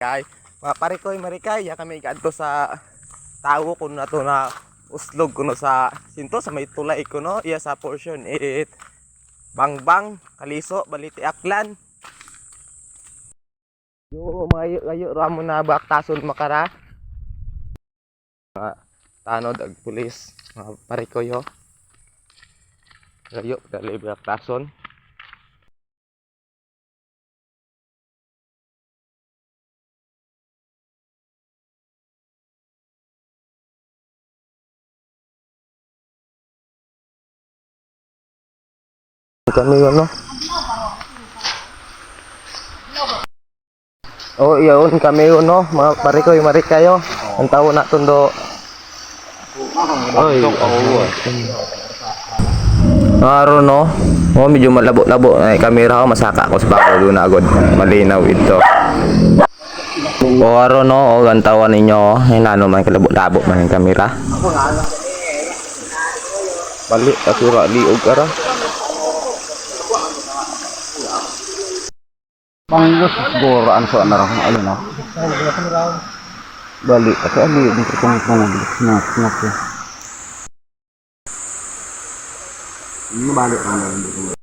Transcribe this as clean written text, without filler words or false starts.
Kay mga parikoy marikay ya kami kadto sa tawo kuno na to na uslog kuno sa sinto sa may tulay kuno iya sa portion it bangbang kaliso baliti aklan yo mayo ayo ramo na baktason makara tanod ag pulis mga parikoy yo ayo dali baktason. Kami yun, no? Oh, iyon kami yun, no? Mga parikoy, marikayo. Ang tao na tundo. Ay, araw, no? Oh, medyo malabo-labo. Ay, kamera ko, masaka ako sa bako doon agad. Malinaw ito. O, araw, no? O, ang tawa ninyo. Ay, nano man, kalabo-labo man yung kamera. Balik, asura, liog, ara. Panglos goraan so na raw ano na. Bali kasi ali dito kung na. Ini balik kan